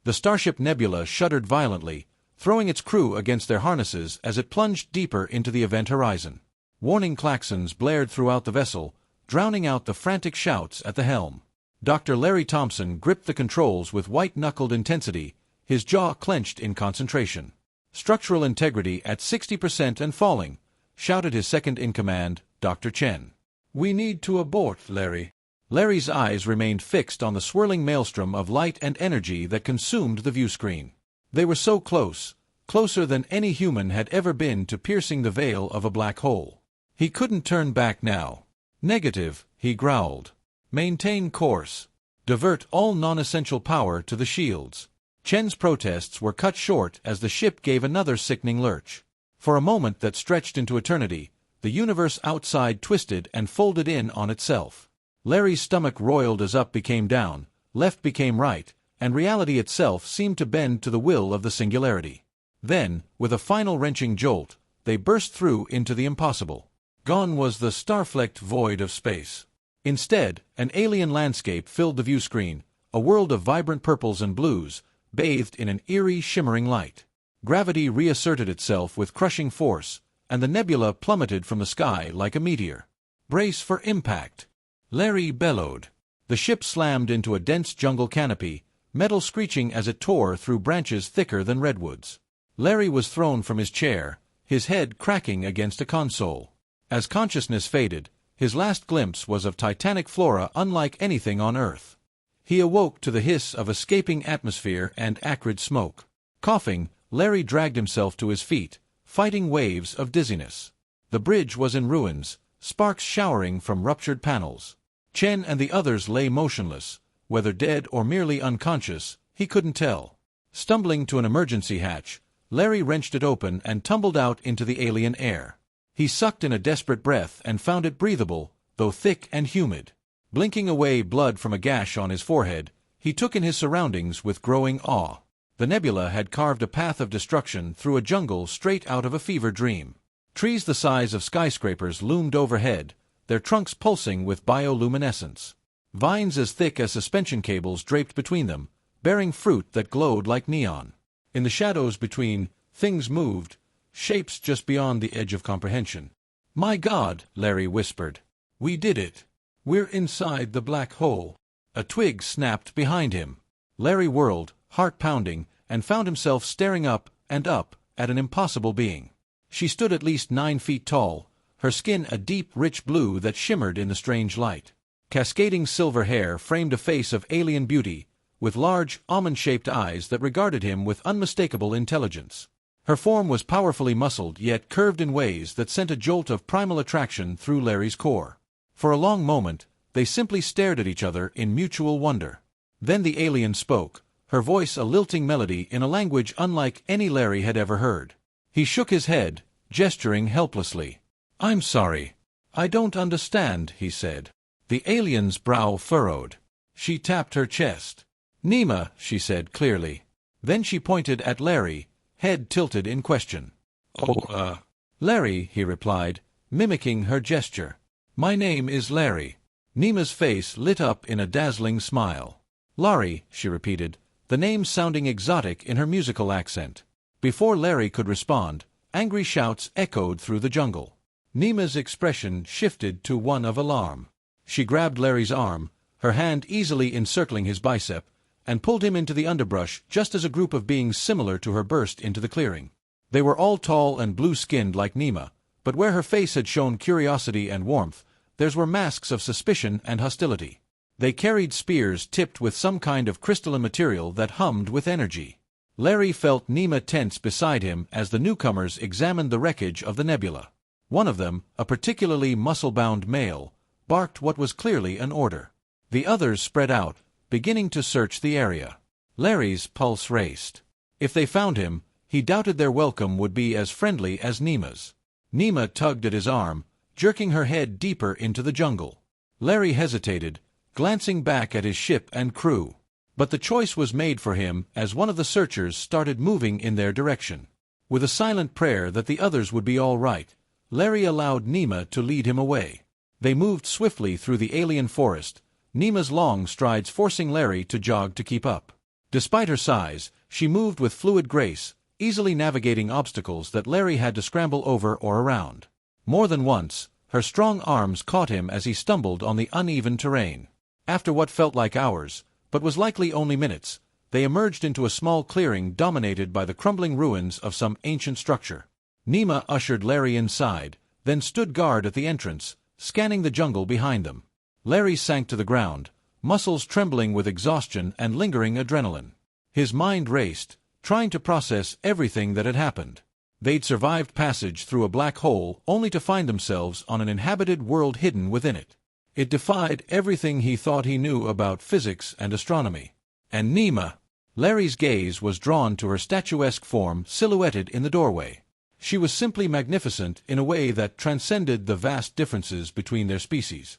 The starship Nebula shuddered violently, throwing its crew against their harnesses as it plunged deeper into the event horizon. Warning klaxons blared throughout the vessel, drowning out the frantic shouts at the helm. Dr. Larry Thompson gripped the controls with white-knuckled intensity, his jaw clenched in concentration. "Structural integrity at 60% and falling," shouted his second-in-command, Dr. Chen. "We need to abort, Larry." Larry's eyes remained fixed on the swirling maelstrom of light and energy that consumed the viewscreen. They were so close, closer than any human had ever been to piercing the veil of a black hole. He couldn't turn back now. "Negative," he growled. "Maintain course. Divert all non-essential power to the shields." Chen's protests were cut short as the ship gave another sickening lurch. For a moment that stretched into eternity, the universe outside twisted and folded in on itself. Larry's stomach roiled as up became down, left became right, and reality itself seemed to bend to the will of the singularity. Then, with a final wrenching jolt, they burst through into the impossible. Gone was the star-flecked void of space. Instead, an alien landscape filled the viewscreen, a world of vibrant purples and blues, bathed in an eerie, shimmering light. Gravity reasserted itself with crushing force, and the nebula plummeted from the sky like a meteor. "Brace for impact!" Larry bellowed. The ship slammed into a dense jungle canopy, metal screeching as it tore through branches thicker than redwoods. Larry was thrown from his chair, his head cracking against a console. As consciousness faded, his last glimpse was of titanic flora unlike anything on Earth. He awoke to the hiss of escaping atmosphere and acrid smoke. Coughing, Larry dragged himself to his feet, fighting waves of dizziness. The bridge was in ruins, sparks showering from ruptured panels. Chen and the others lay motionless, whether dead or merely unconscious, he couldn't tell. Stumbling to an emergency hatch, Larry wrenched it open and tumbled out into the alien air. He sucked in a desperate breath and found it breathable, though thick and humid. Blinking away blood from a gash on his forehead, he took in his surroundings with growing awe. The nebula had carved a path of destruction through a jungle straight out of a fever dream. Trees the size of skyscrapers loomed overhead, their trunks pulsing with bioluminescence. Vines as thick as suspension cables draped between them, bearing fruit that glowed like neon. In the shadows between, things moved, shapes just beyond the edge of comprehension. "My God," Larry whispered. "We did it. We're inside the black hole." A twig snapped behind him. Larry whirled, heart pounding, and found himself staring up and up at an impossible being. She stood at least 9 feet tall, her skin a deep, rich blue that shimmered in the strange light. Cascading silver hair framed a face of alien beauty, with large, almond-shaped eyes that regarded him with unmistakable intelligence. Her form was powerfully muscled yet curved in ways that sent a jolt of primal attraction through Larry's core. For a long moment, they simply stared at each other in mutual wonder. Then the alien spoke, her voice a lilting melody in a language unlike any Larry had ever heard. He shook his head, gesturing helplessly. "I'm sorry. I don't understand," he said. The alien's brow furrowed. She tapped her chest. "Nema," she said clearly. Then she pointed at Larry, head tilted in question. "Oh, Larry," he replied, mimicking her gesture. "My name is Larry." Nema's face lit up in a dazzling smile. "Larry," she repeated, the name sounding exotic in her musical accent. Before Larry could respond, angry shouts echoed through the jungle. Nema's expression shifted to one of alarm. She grabbed Larry's arm, her hand easily encircling his bicep, and pulled him into the underbrush just as a group of beings similar to her burst into the clearing. They were all tall and blue-skinned like Nema, but where her face had shown curiosity and warmth, theirs were masks of suspicion and hostility. They carried spears tipped with some kind of crystalline material that hummed with energy. Larry felt Nema tense beside him as the newcomers examined the wreckage of the nebula. One of them, a particularly muscle-bound male, barked what was clearly an order. The others spread out, beginning to search the area. Larry's pulse raced. If they found him, he doubted their welcome would be as friendly as Nema's. Nema tugged at his arm, jerking her head deeper into the jungle. Larry hesitated, glancing back at his ship and crew. But the choice was made for him as one of the searchers started moving in their direction. With a silent prayer that the others would be all right, Larry allowed Nema to lead him away. They moved swiftly through the alien forest, Nema's long strides forcing Larry to jog to keep up. Despite her size, she moved with fluid grace, easily navigating obstacles that Larry had to scramble over or around. More than once, her strong arms caught him as he stumbled on the uneven terrain. After what felt like hours, but was likely only minutes, they emerged into a small clearing dominated by the crumbling ruins of some ancient structure. Nema ushered Larry inside, then stood guard at the entrance, scanning the jungle behind them. Larry sank to the ground, muscles trembling with exhaustion and lingering adrenaline. His mind raced, trying to process everything that had happened. They'd survived passage through a black hole only to find themselves on an inhabited world hidden within it. It defied everything he thought he knew about physics and astronomy. And Nema! Larry's gaze was drawn to her statuesque form silhouetted in the doorway. She was simply magnificent in a way that transcended the vast differences between their species.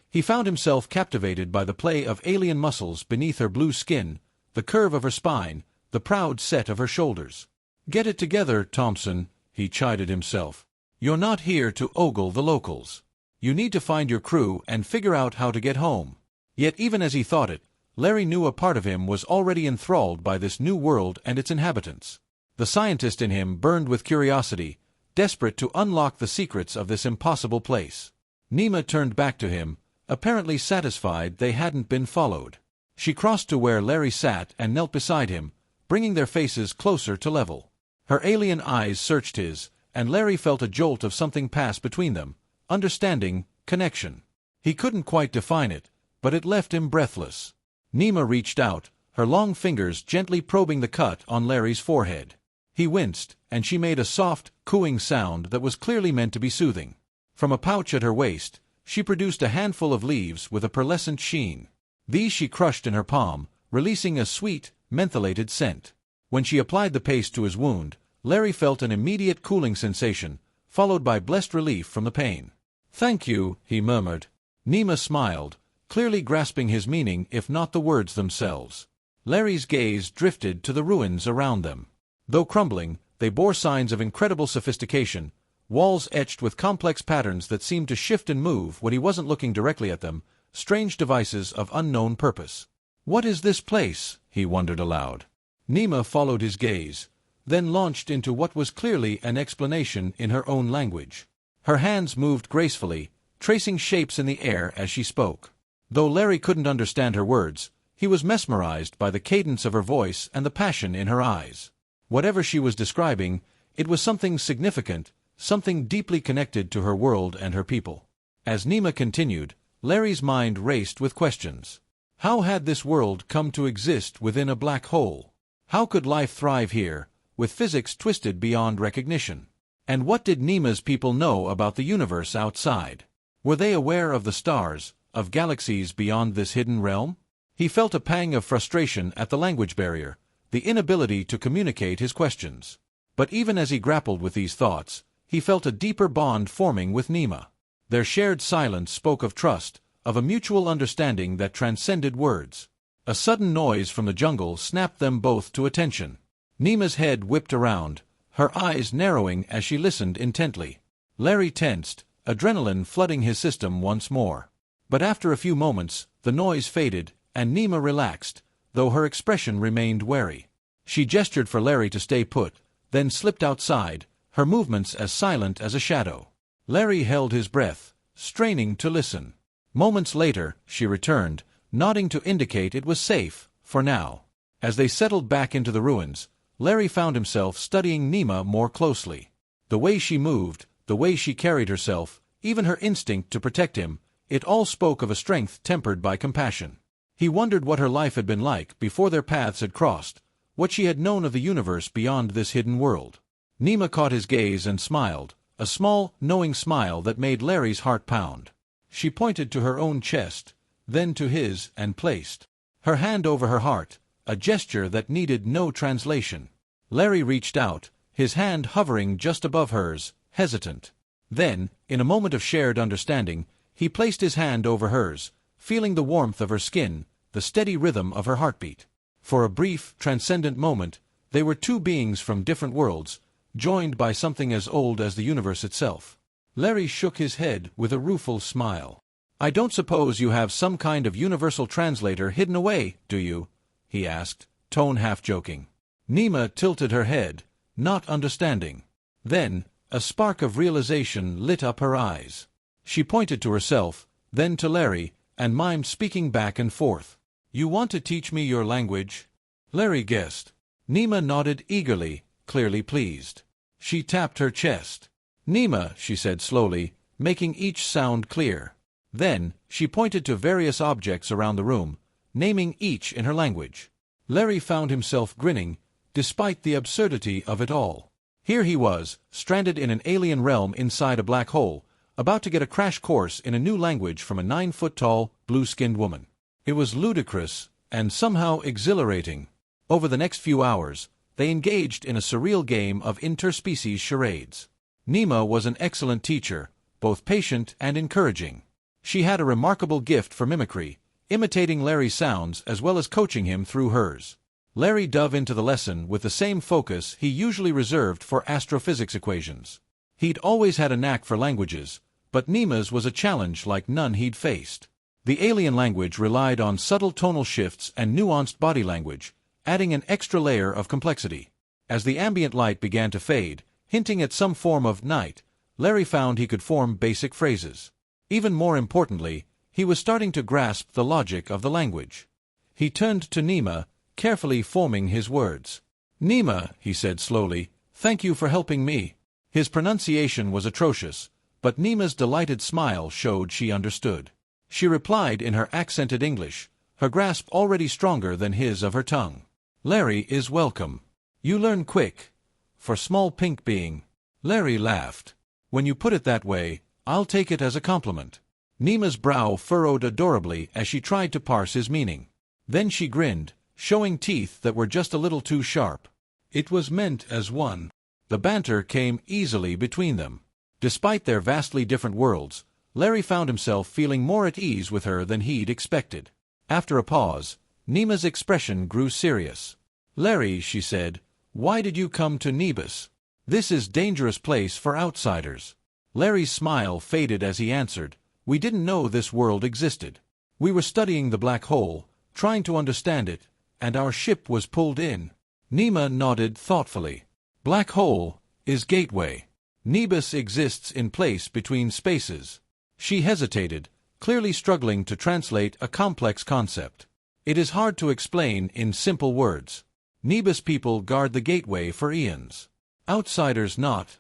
He found himself captivated by the play of alien muscles beneath her blue skin, the curve of her spine, the proud set of her shoulders. "Get it together, Thompson," he chided himself. "You're not here to ogle the locals. You need to find your crew and figure out how to get home." Yet even as he thought it, Larry knew a part of him was already enthralled by this new world and its inhabitants. The scientist in him burned with curiosity, desperate to unlock the secrets of this impossible place. Nema turned back to him, apparently satisfied they hadn't been followed. She crossed to where Larry sat and knelt beside him, bringing their faces closer to level. Her alien eyes searched his, and Larry felt a jolt of something pass between them, understanding, connection. He couldn't quite define it, but it left him breathless. Nema reached out, her long fingers gently probing the cut on Larry's forehead. He winced, and she made a soft, cooing sound that was clearly meant to be soothing. From a pouch at her waist, she produced a handful of leaves with a pearlescent sheen. These she crushed in her palm, releasing a sweet, mentholated scent. When she applied the paste to his wound, Larry felt an immediate cooling sensation, followed by blessed relief from the pain. "Thank you," he murmured. Nema smiled, clearly grasping his meaning if not the words themselves. Larry's gaze drifted to the ruins around them. Though crumbling, they bore signs of incredible sophistication, walls etched with complex patterns that seemed to shift and move when he wasn't looking directly at them, strange devices of unknown purpose. "What is this place?" he wondered aloud. Nema followed his gaze, then launched into what was clearly an explanation in her own language. Her hands moved gracefully, tracing shapes in the air as she spoke. Though Larry couldn't understand her words, he was mesmerized by the cadence of her voice and the passion in her eyes. Whatever she was describing, it was something significant, something deeply connected to her world and her people. As Nema continued, Larry's mind raced with questions. How had this world come to exist within a black hole? How could life thrive here, with physics twisted beyond recognition? And what did Nema's people know about the universe outside? Were they aware of the stars, of galaxies beyond this hidden realm? He felt a pang of frustration at the language barrier, the inability to communicate his questions. But even as he grappled with these thoughts, he felt a deeper bond forming with Nema. Their shared silence spoke of trust, of a mutual understanding that transcended words. A sudden noise from the jungle snapped them both to attention. Nema's head whipped around, her eyes narrowing as she listened intently. Larry tensed, adrenaline flooding his system once more. But after a few moments, the noise faded, and Nema relaxed, though her expression remained wary. She gestured for Larry to stay put, then slipped outside, her movements as silent as a shadow. Larry held his breath, straining to listen. Moments later, she returned, nodding to indicate it was safe, for now. As they settled back into the ruins, Larry found himself studying Nema more closely. The way she moved, the way she carried herself, even her instinct to protect him, it all spoke of a strength tempered by compassion. He wondered what her life had been like before their paths had crossed, what she had known of the universe beyond this hidden world. Nema caught his gaze and smiled, a small, knowing smile that made Larry's heart pound. She pointed to her own chest, then to his, and placed her hand over her heart, a gesture that needed no translation. Larry reached out, his hand hovering just above hers, hesitant. Then, in a moment of shared understanding, he placed his hand over hers, feeling the warmth of her skin, the steady rhythm of her heartbeat. For a brief, transcendent moment, they were two beings from different worlds, joined by something as old as the universe itself. Larry shook his head with a rueful smile. "I don't suppose you have some kind of universal translator hidden away, do you?" he asked, tone half-joking. Nema tilted her head, not understanding. Then, a spark of realization lit up her eyes. She pointed to herself, then to Larry, and mimed speaking back and forth. "You want to teach me your language?" Larry guessed. Nema nodded eagerly, clearly pleased. She tapped her chest. "Nema," she said slowly, making each sound clear. Then, she pointed to various objects around the room, naming each in her language. Larry found himself grinning, despite the absurdity of it all. Here he was, stranded in an alien realm inside a black hole, about to get a crash course in a new language from a 9-foot-tall, blue-skinned woman. It was ludicrous, and somehow exhilarating. Over the next few hours, they engaged in a surreal game of interspecies charades. Nema was an excellent teacher, both patient and encouraging. She had a remarkable gift for mimicry, imitating Larry's sounds as well as coaching him through hers. Larry dove into the lesson with the same focus he usually reserved for astrophysics equations. He'd always had a knack for languages, but Nema's was a challenge like none he'd faced. The alien language relied on subtle tonal shifts and nuanced body language, adding an extra layer of complexity. As the ambient light began to fade, hinting at some form of night, Larry found he could form basic phrases. Even more importantly, he was starting to grasp the logic of the language. He turned to Nema, carefully forming his words. "Nema," he said slowly, "thank you for helping me." His pronunciation was atrocious, but Nema's delighted smile showed she understood. She replied in her accented English, her grasp already stronger than his of her tongue. "Larry is welcome. You learn quick. For small pink being." Larry laughed. "When you put it that way, I'll take it as a compliment." Nema's brow furrowed adorably as she tried to parse his meaning. Then she grinned, showing teeth that were just a little too sharp. It was meant as one. The banter came easily between them. Despite their vastly different worlds, Larry found himself feeling more at ease with her than he'd expected. After a pause, Nema's expression grew serious. "Larry," she said, "why did you come to Nebus? This is a dangerous place for outsiders." Larry's smile faded as he answered, "We didn't know this world existed. We were studying the black hole, trying to understand it, and our ship was pulled in." Nema nodded thoughtfully. "Black hole is gateway. Nebus exists in place between spaces." She hesitated, clearly struggling to translate a complex concept. "It is hard to explain in simple words. Nebus people guard the gateway for eons. Outsiders not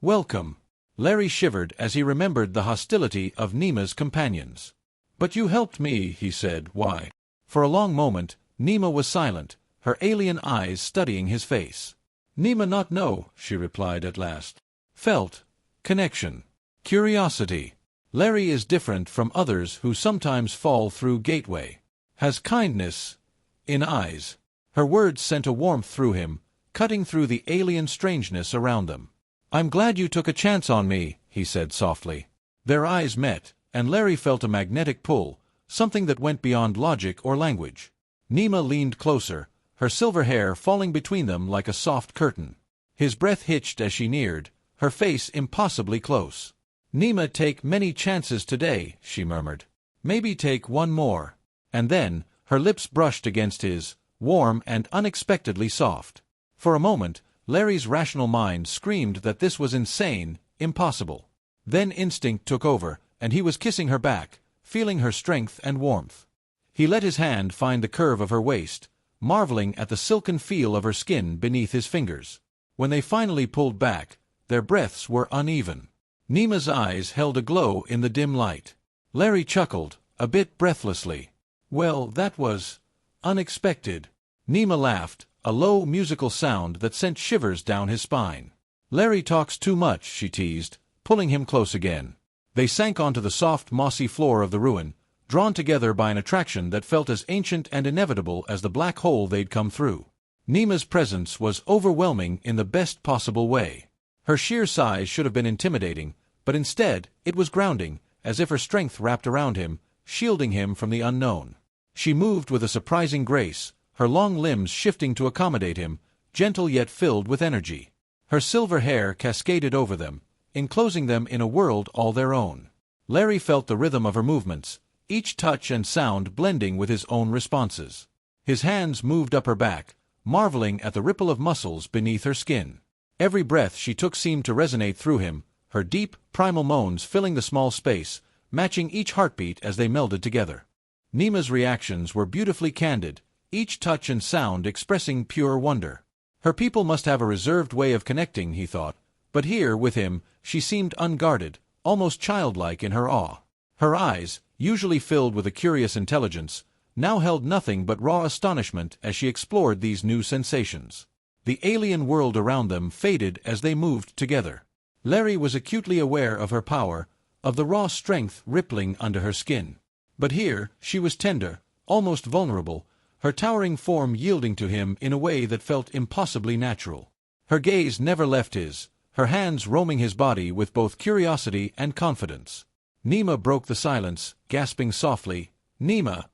welcome." Larry shivered as he remembered the hostility of Nema's companions. "But you helped me," he said. "Why?" For a long moment, Nema was silent, her alien eyes studying his face. "Nema not know," she replied at last. "Felt connection. Curiosity. Larry is different from others who sometimes fall through gateway. Has kindness in eyes." Her words sent a warmth through him, cutting through the alien strangeness around them. "I'm glad you took a chance on me," he said softly. Their eyes met, and Larry felt a magnetic pull, something that went beyond logic or language. Nema leaned closer, her silver hair falling between them like a soft curtain. His breath hitched as she neared, her face impossibly close. "Nema take many chances today," she murmured. "Maybe take one more." And then, her lips brushed against his, warm and unexpectedly soft. For a moment, Larry's rational mind screamed that this was insane, impossible. Then instinct took over, and he was kissing her back, feeling her strength and warmth. He let his hand find the curve of her waist, marveling at the silken feel of her skin beneath his fingers. When they finally pulled back, their breaths were uneven. Nema's eyes held a glow in the dim light. Larry chuckled, a bit breathlessly. "Well, that was unexpected." Nema laughed, a low musical sound that sent shivers down his spine. "Larry talks too much," she teased, pulling him close again. They sank onto the soft, mossy floor of the ruin, drawn together by an attraction that felt as ancient and inevitable as the black hole they'd come through. Nema's presence was overwhelming in the best possible way. Her sheer size should have been intimidating, but instead it was grounding, as if her strength wrapped around him, shielding him from the unknown. She moved with a surprising grace, her long limbs shifting to accommodate him, gentle yet filled with energy. Her silver hair cascaded over them, enclosing them in a world all their own. Larry felt the rhythm of her movements, each touch and sound blending with his own responses. His hands moved up her back, marveling at the ripple of muscles beneath her skin. Every breath she took seemed to resonate through him, her deep, primal moans filling the small space, matching each heartbeat as they melded together. Nema's reactions were beautifully candid, each touch and sound expressing pure wonder. Her people must have a reserved way of connecting, he thought, but here, with him, she seemed unguarded, almost childlike in her awe. Her eyes, usually filled with a curious intelligence, now held nothing but raw astonishment as she explored these new sensations. The alien world around them faded as they moved together. Larry was acutely aware of her power, of the raw strength rippling under her skin. But here, she was tender, almost vulnerable, her towering form yielding to him in a way that felt impossibly natural. Her gaze never left his, her hands roaming his body with both curiosity and confidence. Nema broke the silence, gasping softly, "Nema!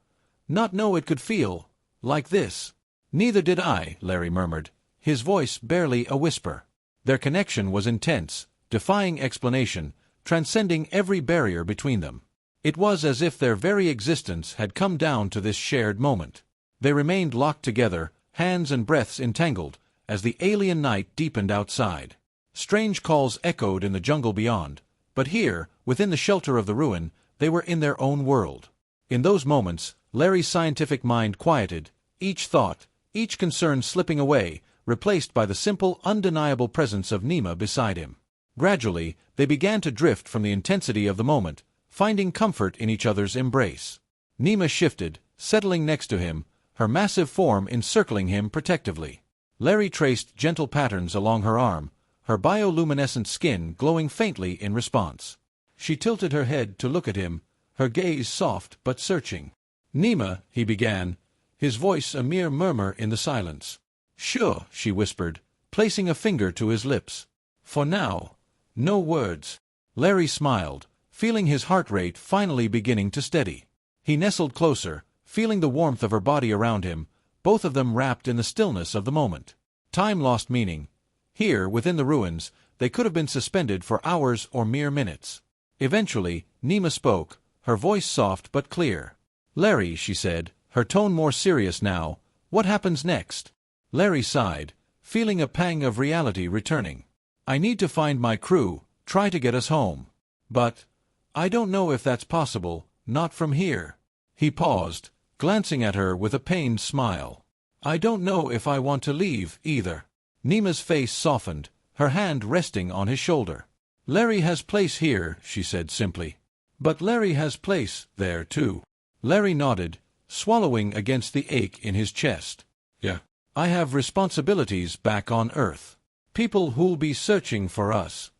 Not know it could feel like this." "Neither did I," Larry murmured, his voice barely a whisper. Their connection was intense, defying explanation, transcending every barrier between them. It was as if their very existence had come down to this shared moment. They remained locked together, hands and breaths entangled, as the alien night deepened outside. Strange calls echoed in the jungle beyond, but here, within the shelter of the ruin, they were in their own world. In those moments, Larry's scientific mind quieted, each thought, each concern slipping away, replaced by the simple, undeniable presence of Nema beside him. Gradually, they began to drift from the intensity of the moment, finding comfort in each other's embrace. Nema shifted, settling next to him, her massive form encircling him protectively. Larry traced gentle patterns along her arm, her bioluminescent skin glowing faintly in response. She tilted her head to look at him, her gaze soft but searching. "Nema," he began, his voice a mere murmur in the silence. "Sure," she whispered, placing a finger to his lips. "For now, no words." Larry smiled, feeling his heart rate finally beginning to steady. He nestled closer, feeling the warmth of her body around him, both of them wrapped in the stillness of the moment. Time lost meaning. Here, within the ruins, they could have been suspended for hours or mere minutes. Eventually, Nema spoke, her voice soft but clear. "Larry," she said, her tone more serious now, "what happens next?" Larry sighed, feeling a pang of reality returning. "I need to find my crew, try to get us home. But I don't know if that's possible, not from here." He paused, glancing at her with a pained smile. "I don't know if I want to leave, either." Nema's face softened, her hand resting on his shoulder. "Larry has place here," she said simply. "But Larry has place there, too." Larry nodded, swallowing against the ache in his chest. "Yeah. I have responsibilities back on Earth. People who'll be searching for us."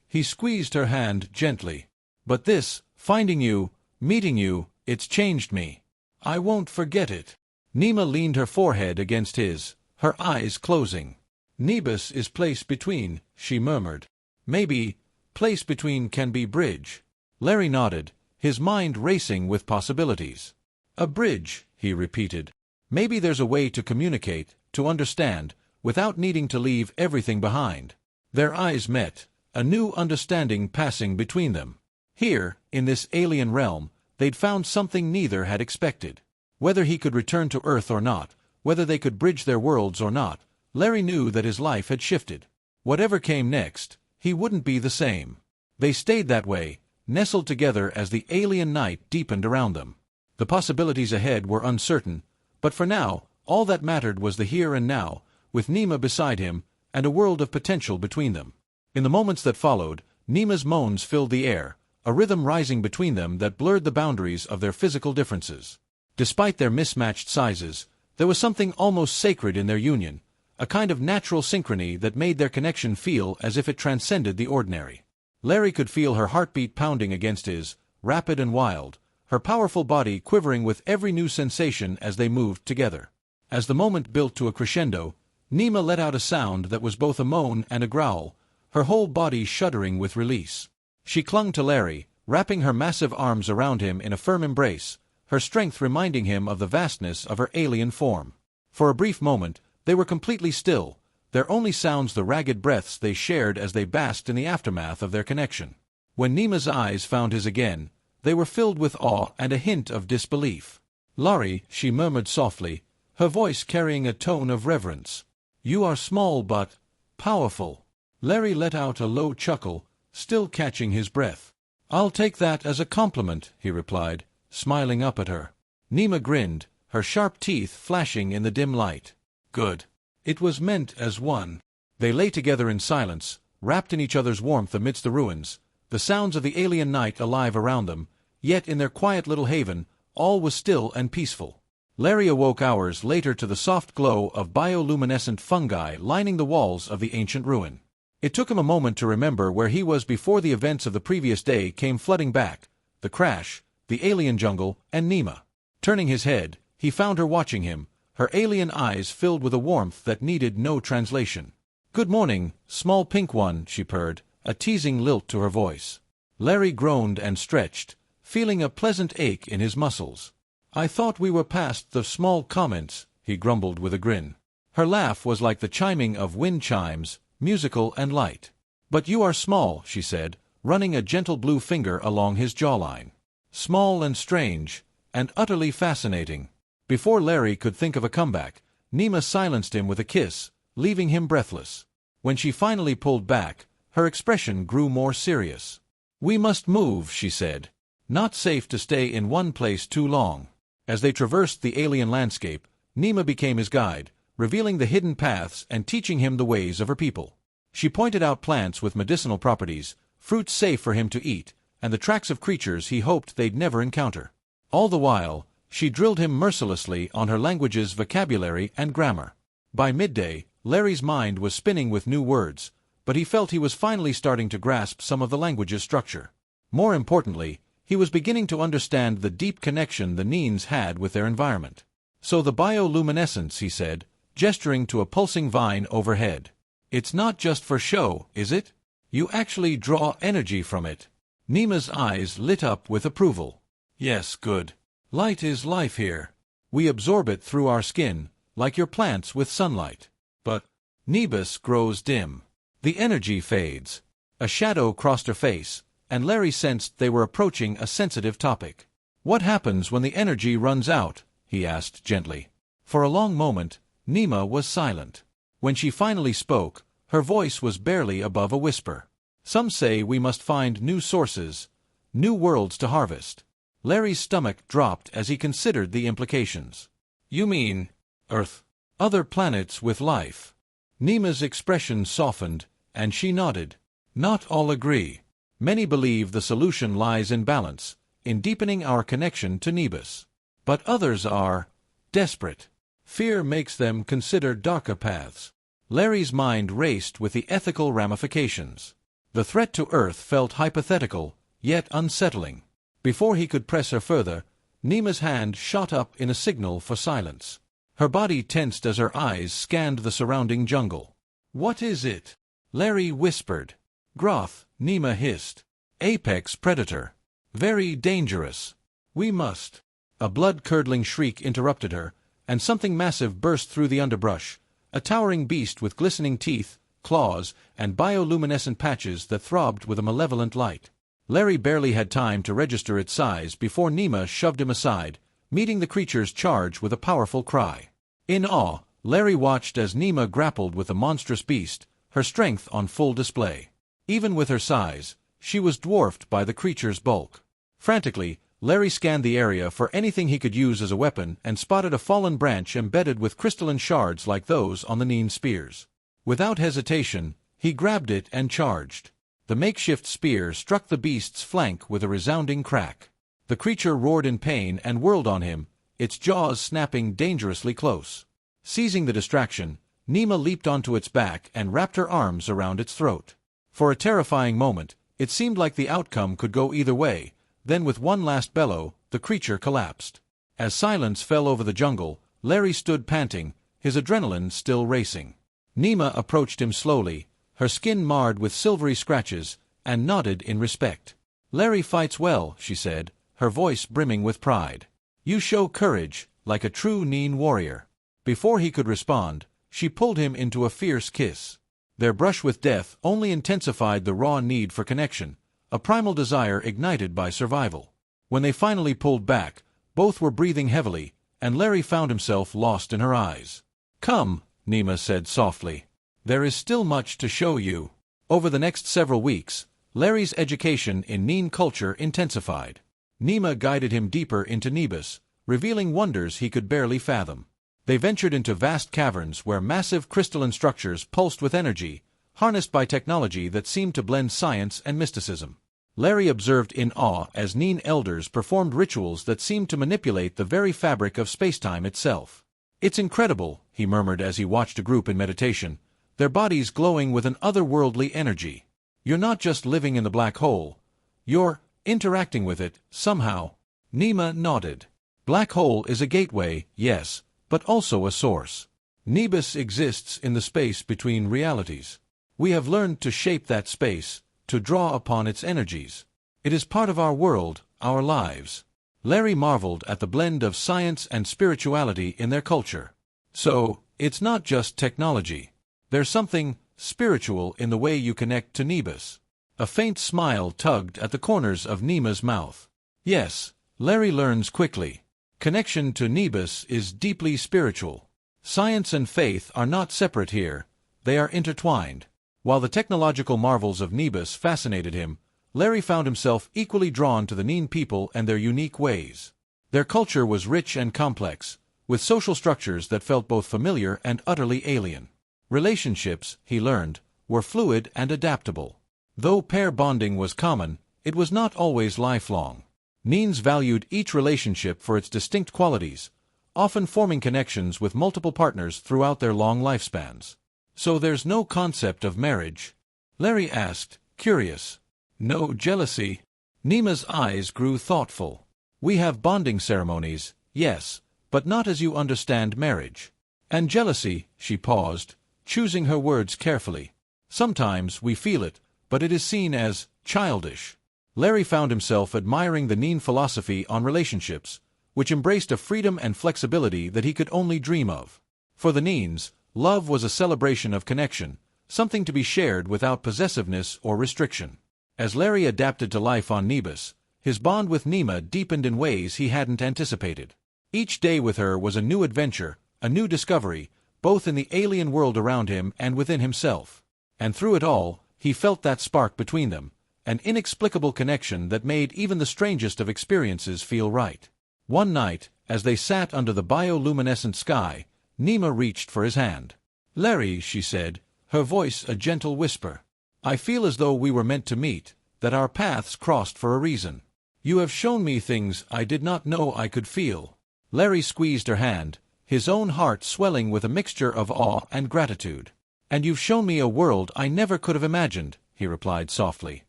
He squeezed her hand gently. "But this, finding you, meeting you, it's changed me. I won't forget it." Nema leaned her forehead against his, her eyes closing. "Nebus is place between," she murmured. "Maybe, place between can be bridge." Larry nodded, his mind racing with possibilities. "A bridge," he repeated. "Maybe there's a way to communicate, to understand, without needing to leave everything behind." Their eyes met, a new understanding passing between them. Here, in this alien realm, they'd found something neither had expected. Whether he could return to Earth or not, whether they could bridge their worlds or not, Larry knew that his life had shifted. Whatever came next, he wouldn't be the same. They stayed that way, nestled together as the alien night deepened around them. The possibilities ahead were uncertain, but for now, all that mattered was the here and now, with Nema beside him, and a world of potential between them. In the moments that followed, Nema's moans filled the air, a rhythm rising between them that blurred the boundaries of their physical differences. Despite their mismatched sizes, there was something almost sacred in their union, a kind of natural synchrony that made their connection feel as if it transcended the ordinary. Larry could feel her heartbeat pounding against his, rapid and wild, her powerful body quivering with every new sensation as they moved together. As the moment built to a crescendo, Nema let out a sound that was both a moan and a growl, her whole body shuddering with release. She clung to Larry, wrapping her massive arms around him in a firm embrace, her strength reminding him of the vastness of her alien form. For a brief moment, they were completely still, their only sounds the ragged breaths they shared as they basked in the aftermath of their connection. When Nema's eyes found his again, they were filled with awe and a hint of disbelief. "Larry," she murmured softly, her voice carrying a tone of reverence. "You are small but powerful." Larry let out a low chuckle, still catching his breath. "I'll take that as a compliment," he replied, smiling up at her. Nema grinned, her sharp teeth flashing in the dim light. "Good. It was meant as one." They lay together in silence, wrapped in each other's warmth amidst the ruins, the sounds of the alien night alive around them, yet in their quiet little haven, all was still and peaceful. Larry awoke hours later to the soft glow of bioluminescent fungi lining the walls of the ancient ruin. It took him a moment to remember where he was before the events of the previous day came flooding back: the crash, the alien jungle, and Nema. Turning his head, he found her watching him, her alien eyes filled with a warmth that needed no translation. "Good morning, small pink one," she purred, a teasing lilt to her voice. Larry groaned and stretched, feeling a pleasant ache in his muscles. "I thought we were past the small comments," he grumbled with a grin. Her laugh was like the chiming of wind chimes, musical and light. "But you are small," she said, running a gentle blue finger along his jawline. "Small and strange, and utterly fascinating." Before Larry could think of a comeback, Nema silenced him with a kiss, leaving him breathless. When she finally pulled back, her expression grew more serious. "We must move," she said. "Not safe to stay in one place too long." As they traversed the alien landscape, Nema became his guide, revealing the hidden paths and teaching him the ways of her people. She pointed out plants with medicinal properties, fruits safe for him to eat, and the tracks of creatures he hoped they'd never encounter. All the while, she drilled him mercilessly on her language's vocabulary and grammar. By midday, Larry's mind was spinning with new words, but he felt he was finally starting to grasp some of the language's structure. More importantly, he was beginning to understand the deep connection the Neens had with their environment. "So the bioluminescence," he said, gesturing to a pulsing vine overhead. "It's not just for show, is it? You actually draw energy from it." Nema's eyes lit up with approval. "Yes, good. Light is life here. We absorb it through our skin, like your plants with sunlight. But Nebus grows dim. The energy fades." A shadow crossed her face, and Larry sensed they were approaching a sensitive topic. "What happens when the energy runs out?" he asked gently. For a long moment, Nema was silent. When she finally spoke, her voice was barely above a whisper. "Some say we must find new sources, new worlds to harvest." Larry's stomach dropped as he considered the implications. "You mean Earth? Other planets with life?" Nema's expression softened, and she nodded. "Not all agree. Many believe the solution lies in balance, in deepening our connection to Nebus. But others are desperate. Fear makes them consider darker paths." Larry's mind raced with the ethical ramifications. The threat to Earth felt hypothetical, yet unsettling. Before he could press her further, Nema's hand shot up in a signal for silence. Her body tensed as her eyes scanned the surrounding jungle. "What is it?" Larry whispered. "Groth," Nema hissed. "Apex predator. Very dangerous. We must—" A blood-curdling shriek interrupted her, and something massive burst through the underbrush, a towering beast with glistening teeth, claws, and bioluminescent patches that throbbed with a malevolent light. Larry barely had time to register its size before Nema shoved him aside, meeting the creature's charge with a powerful cry. In awe, Larry watched as Nema grappled with the monstrous beast, her strength on full display. Even with her size, she was dwarfed by the creature's bulk. Frantically, Larry scanned the area for anything he could use as a weapon and spotted a fallen branch embedded with crystalline shards like those on the Neen spears. Without hesitation, he grabbed it and charged. The makeshift spear struck the beast's flank with a resounding crack. The creature roared in pain and whirled on him, its jaws snapping dangerously close. Seizing the distraction, Nema leaped onto its back and wrapped her arms around its throat. For a terrifying moment, it seemed like the outcome could go either way. Then with one last bellow, the creature collapsed. As silence fell over the jungle, Larry stood panting, his adrenaline still racing. Nema approached him slowly, her skin marred with silvery scratches, and nodded in respect. "Larry fights well," she said, her voice brimming with pride. "You show courage, like a true Neen warrior." Before he could respond, she pulled him into a fierce kiss. Their brush with death only intensified the raw need for connection, a primal desire ignited by survival. When they finally pulled back, both were breathing heavily, and Larry found himself lost in her eyes. "Come," Nema said softly. "There is still much to show you." Over the next several weeks, Larry's education in Neen culture intensified. Nema guided him deeper into Nebus, revealing wonders he could barely fathom. They ventured into vast caverns where massive crystalline structures pulsed with energy, harnessed by technology that seemed to blend science and mysticism. Larry observed in awe as Neen elders performed rituals that seemed to manipulate the very fabric of spacetime itself. "It's incredible," he murmured as he watched a group in meditation, their bodies glowing with an otherworldly energy. "You're not just living in the black hole. You're interacting with it, somehow." Nema nodded. "Black hole is a gateway, yes, but also a source. Nebus exists in the space between realities. We have learned to shape that space, to draw upon its energies. It is part of our world, our lives." Larry marveled at the blend of science and spirituality in their culture. "So, it's not just technology. There's something spiritual in the way you connect to Nebus." A faint smile tugged at the corners of Nema's mouth. "Yes," Larry learns quickly. "Connection to Nebus is deeply spiritual. Science and faith are not separate here, they are intertwined." While the technological marvels of Nebus fascinated him, Larry found himself equally drawn to the Neen people and their unique ways. Their culture was rich and complex, with social structures that felt both familiar and utterly alien. Relationships, he learned, were fluid and adaptable. Though pair bonding was common, it was not always lifelong. Neens valued each relationship for its distinct qualities, often forming connections with multiple partners throughout their long lifespans. "So there's no concept of marriage?" Larry asked, curious. "No jealousy?" Nema's eyes grew thoughtful. "We have bonding ceremonies, yes, but not as you understand marriage. And jealousy," she paused, choosing her words carefully. "Sometimes we feel it, but it is seen as childish." Larry found himself admiring the Neen philosophy on relationships, which embraced a freedom and flexibility that he could only dream of. For the Neens, love was a celebration of connection, something to be shared without possessiveness or restriction. As Larry adapted to life on Nebus, his bond with Nema deepened in ways he hadn't anticipated. Each day with her was a new adventure, a new discovery, both in the alien world around him and within himself. And through it all, he felt that spark between them, an inexplicable connection that made even the strangest of experiences feel right. One night, as they sat under the bioluminescent sky, Nema reached for his hand. "Larry," she said, her voice a gentle whisper, "I feel as though we were meant to meet, that our paths crossed for a reason. You have shown me things I did not know I could feel." Larry squeezed her hand, his own heart swelling with a mixture of awe and gratitude. "And you've shown me a world I never could have imagined," he replied softly.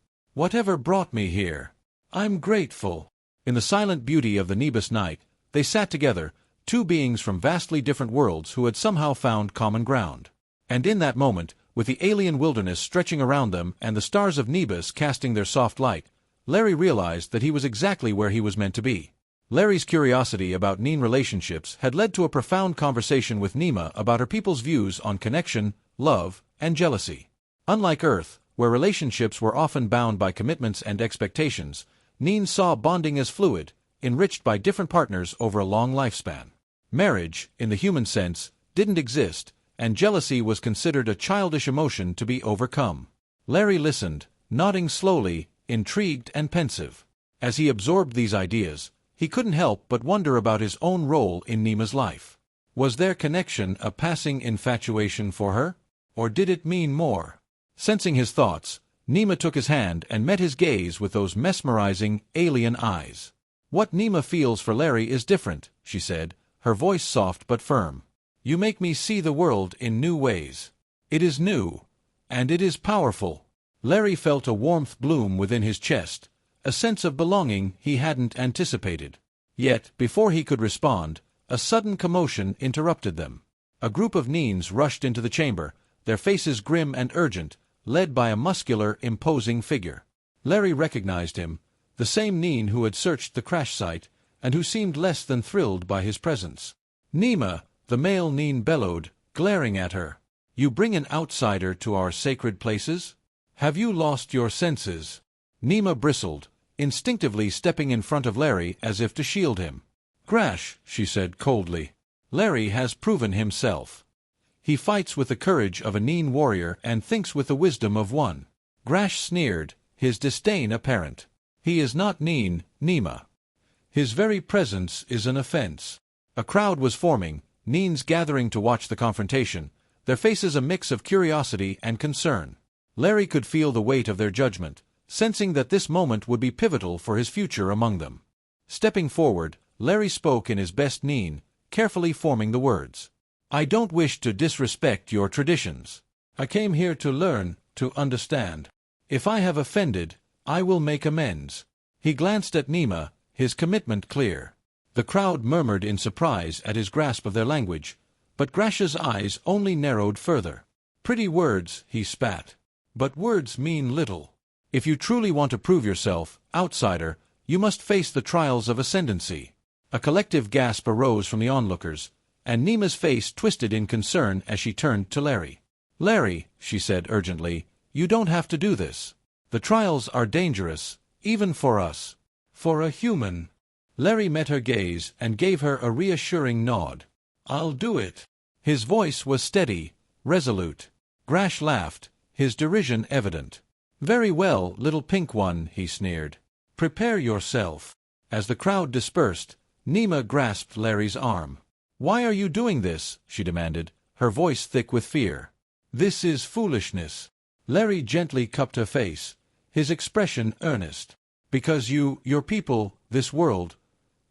"Whatever brought me here, I'm grateful." In the silent beauty of the Nebus night, they sat together, two beings from vastly different worlds who had somehow found common ground. And in that moment, with the alien wilderness stretching around them and the stars of Nebus casting their soft light, Larry realized that he was exactly where he was meant to be. Larry's curiosity about Neen relationships had led to a profound conversation with Nema about her people's views on connection, love, and jealousy. Unlike Earth, where relationships were often bound by commitments and expectations, Neen saw bonding as fluid, enriched by different partners over a long lifespan. Marriage, in the human sense, didn't exist, and jealousy was considered a childish emotion to be overcome. Larry listened, nodding slowly, intrigued and pensive. As he absorbed these ideas, he couldn't help but wonder about his own role in Nema's life. Was their connection a passing infatuation for her? Or did it mean more? Sensing his thoughts, Nema took his hand and met his gaze with those mesmerizing, alien eyes. "What Nema feels for Larry is different," she said, her voice soft but firm. "You make me see the world in new ways. It is new, and it is powerful." Larry felt a warmth bloom within his chest, a sense of belonging he hadn't anticipated. Yet, before he could respond, a sudden commotion interrupted them. A group of Neens rushed into the chamber, their faces grim and urgent, led by a muscular, imposing figure. Larry recognized him, the same Neen who had searched the crash site, and who seemed less than thrilled by his presence. "Nema," the male Neen bellowed, glaring at her. "You bring an outsider to our sacred places? Have you lost your senses?" Nema bristled, instinctively stepping in front of Larry as if to shield him. Grash, she said coldly. Larry has proven himself. He fights with the courage of a Neen warrior and thinks with the wisdom of one. Grash sneered, his disdain apparent. He is not Neen, Nema. His very presence is an offense. A crowd was forming, Neens gathering to watch the confrontation, their faces a mix of curiosity and concern. Larry could feel the weight of their judgment, sensing that this moment would be pivotal for his future among them. Stepping forward, Larry spoke in his best Neen, carefully forming the words. I don't wish to disrespect your traditions. I came here to learn, to understand. If I have offended, I will make amends. He glanced at Nema, his commitment clear. The crowd murmured in surprise at his grasp of their language, but Grash's eyes only narrowed further. Pretty words, he spat. But words mean little. If you truly want to prove yourself, outsider, you must face the trials of ascendancy. A collective gasp arose from the onlookers, and Nema's face twisted in concern as she turned to Larry. Larry, she said urgently, you don't have to do this. The trials are dangerous, even for us. For a human. Larry met her gaze and gave her a reassuring nod. I'll do it. His voice was steady, resolute. Grash laughed, his derision evident. Very well, little pink one, he sneered. Prepare yourself. As the crowd dispersed, Nema grasped Larry's arm. Why are you doing this? She demanded, her voice thick with fear. This is foolishness. Larry gently cupped her face, his expression earnest. Because your people, this world,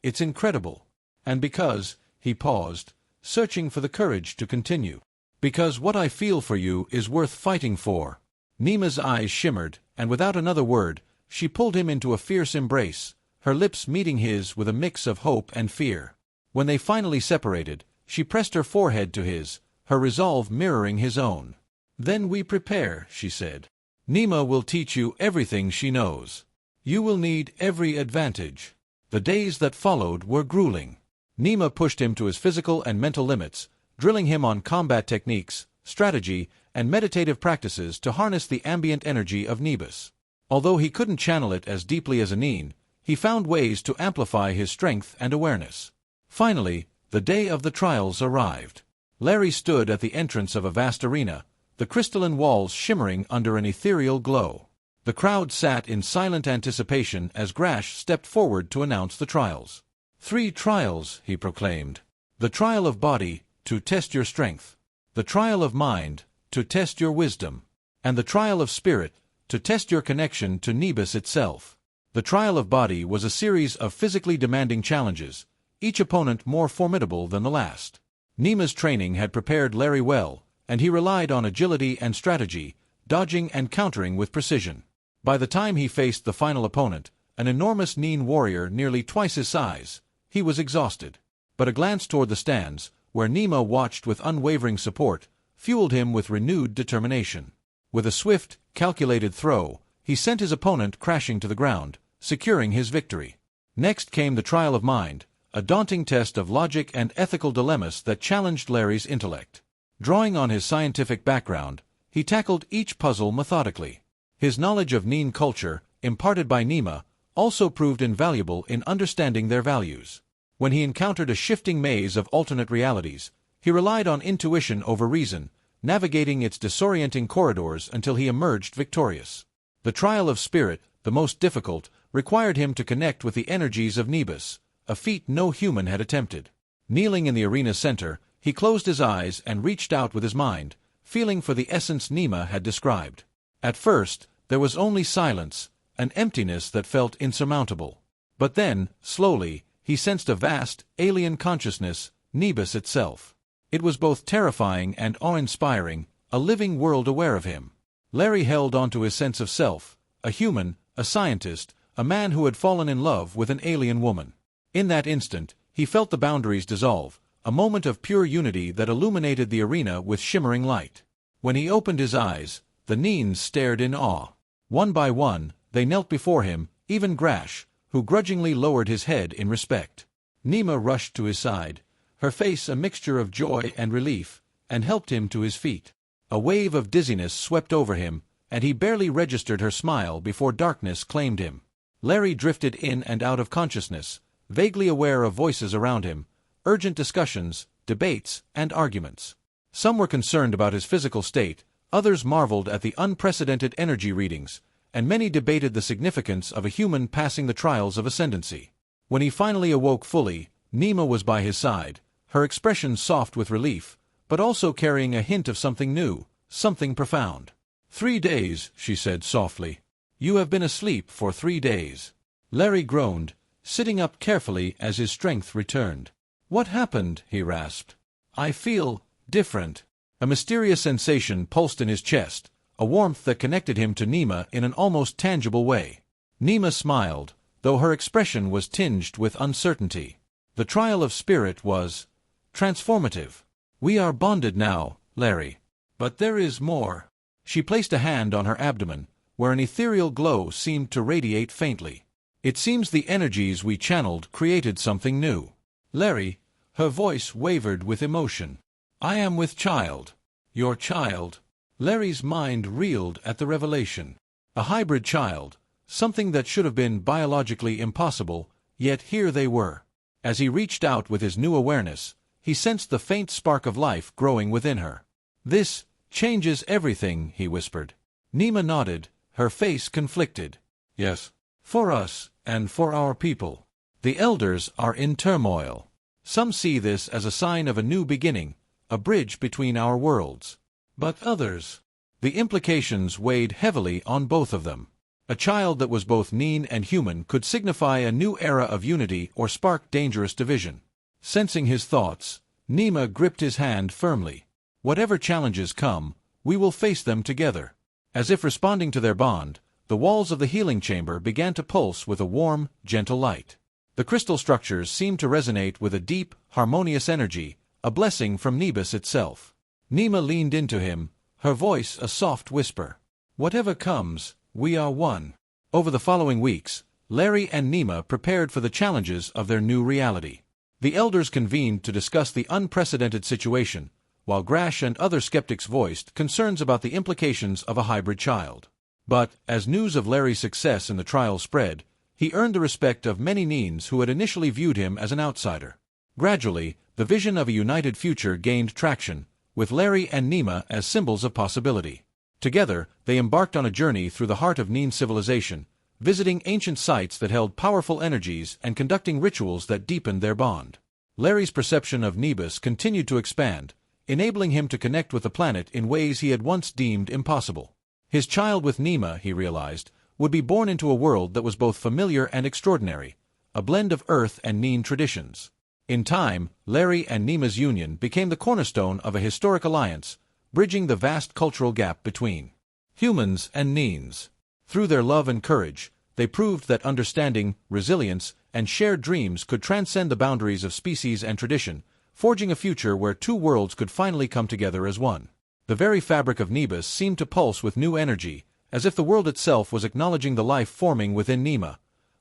it's incredible. And because, he paused, searching for the courage to continue. Because what I feel for you is worth fighting for. Nema's eyes shimmered, and without another word, she pulled him into a fierce embrace, her lips meeting his with a mix of hope and fear. When they finally separated, she pressed her forehead to his, her resolve mirroring his own. Then we prepare, she said. Nema will teach you everything she knows. You will need every advantage. The days that followed were grueling. Nema pushed him to his physical and mental limits, drilling him on combat techniques, strategy, and meditative practices to harness the ambient energy of Nebus. Although he couldn't channel it as deeply as a Neen, he found ways to amplify his strength and awareness. Finally, the day of the trials arrived. Larry stood at the entrance of a vast arena, the crystalline walls shimmering under an ethereal glow. The crowd sat in silent anticipation as Grash stepped forward to announce the trials. 3 trials, he proclaimed. The trial of body, to test your strength. The trial of mind, to test your wisdom. And the trial of spirit, to test your connection to Nebus itself. The trial of body was a series of physically demanding challenges, each opponent more formidable than the last. Nema's training had prepared Larry well, and he relied on agility and strategy, dodging and countering with precision. By the time he faced the final opponent, an enormous Neen warrior nearly twice his size, he was exhausted. But a glance toward the stands, where Nema watched with unwavering support, fueled him with renewed determination. With a swift, calculated throw, he sent his opponent crashing to the ground, securing his victory. Next came the trial of mind, a daunting test of logic and ethical dilemmas that challenged Larry's intellect. Drawing on his scientific background, he tackled each puzzle methodically. His knowledge of Neen culture, imparted by Nema, also proved invaluable in understanding their values. When he encountered a shifting maze of alternate realities, he relied on intuition over reason, navigating its disorienting corridors until he emerged victorious. The trial of spirit, the most difficult, required him to connect with the energies of Nebus, a feat no human had attempted. Kneeling in the arena's center, he closed his eyes and reached out with his mind, feeling for the essence Nema had described. At first, there was only silence, an emptiness that felt insurmountable. But then, slowly, he sensed a vast, alien consciousness, Nebus itself. It was both terrifying and awe-inspiring, a living world aware of him. Larry held onto his sense of self, a human, a scientist, a man who had fallen in love with an alien woman. In that instant, he felt the boundaries dissolve, a moment of pure unity that illuminated the arena with shimmering light. When he opened his eyes, the Neens stared in awe. One by one, they knelt before him, even Grash, who grudgingly lowered his head in respect. Nema rushed to his side, her face a mixture of joy and relief, and helped him to his feet. A wave of dizziness swept over him, and he barely registered her smile before darkness claimed him. Larry drifted in and out of consciousness, vaguely aware of voices around him, urgent discussions, debates, and arguments. Some were concerned about his physical state, others marveled at the unprecedented energy readings, and many debated the significance of a human passing the trials of ascendancy. When he finally awoke fully, Nema was by his side, her expression soft with relief, but also carrying a hint of something new, something profound. 3 days, she said softly. You have been asleep for 3 days. Larry groaned, sitting up carefully as his strength returned. What happened? He rasped. I feel different. A mysterious sensation pulsed in his chest, a warmth that connected him to Nema in an almost tangible way. Nema smiled, though her expression was tinged with uncertainty. The trial of spirit was transformative. We are bonded now, Larry. But there is more. She placed a hand on her abdomen, where an ethereal glow seemed to radiate faintly. It seems the energies we channeled created something new. Larry, her voice wavered with emotion. I am with child. Your child. Larry's mind reeled at the revelation. A hybrid child, something that should have been biologically impossible, yet here they were. As he reached out with his new awareness, he sensed the faint spark of life growing within her. This changes everything, he whispered. Nema nodded, her face conflicted. Yes. For us, and for our people. The elders are in turmoil. Some see this as a sign of a new beginning, a bridge between our worlds. But others. The implications weighed heavily on both of them. A child that was both Neen and human could signify a new era of unity or spark dangerous division. Sensing his thoughts, Nema gripped his hand firmly. Whatever challenges come, we will face them together. As if responding to their bond, the walls of the healing chamber began to pulse with a warm, gentle light. The crystal structures seemed to resonate with a deep, harmonious energy, a blessing from Nebus itself. Nema leaned into him, her voice a soft whisper. Whatever comes, we are one. Over the following weeks, Larry and Nema prepared for the challenges of their new reality. The elders convened to discuss the unprecedented situation, while Grash and other skeptics voiced concerns about the implications of a hybrid child. But, as news of Larry's success in the trial spread, he earned the respect of many Neens who had initially viewed him as an outsider. Gradually, the vision of a united future gained traction, with Larry and Nema as symbols of possibility. Together, they embarked on a journey through the heart of Neen civilization, visiting ancient sites that held powerful energies and conducting rituals that deepened their bond. Larry's perception of Nebus continued to expand, enabling him to connect with the planet in ways he had once deemed impossible. His child with Nema, he realized, would be born into a world that was both familiar and extraordinary, a blend of Earth and Neen traditions. In time, Larry and Nema's union became the cornerstone of a historic alliance, bridging the vast cultural gap between humans and Neens. Through their love and courage, they proved that understanding, resilience, and shared dreams could transcend the boundaries of species and tradition, forging a future where two worlds could finally come together as one. The very fabric of Nebus seemed to pulse with new energy, as if the world itself was acknowledging the life forming within Nema,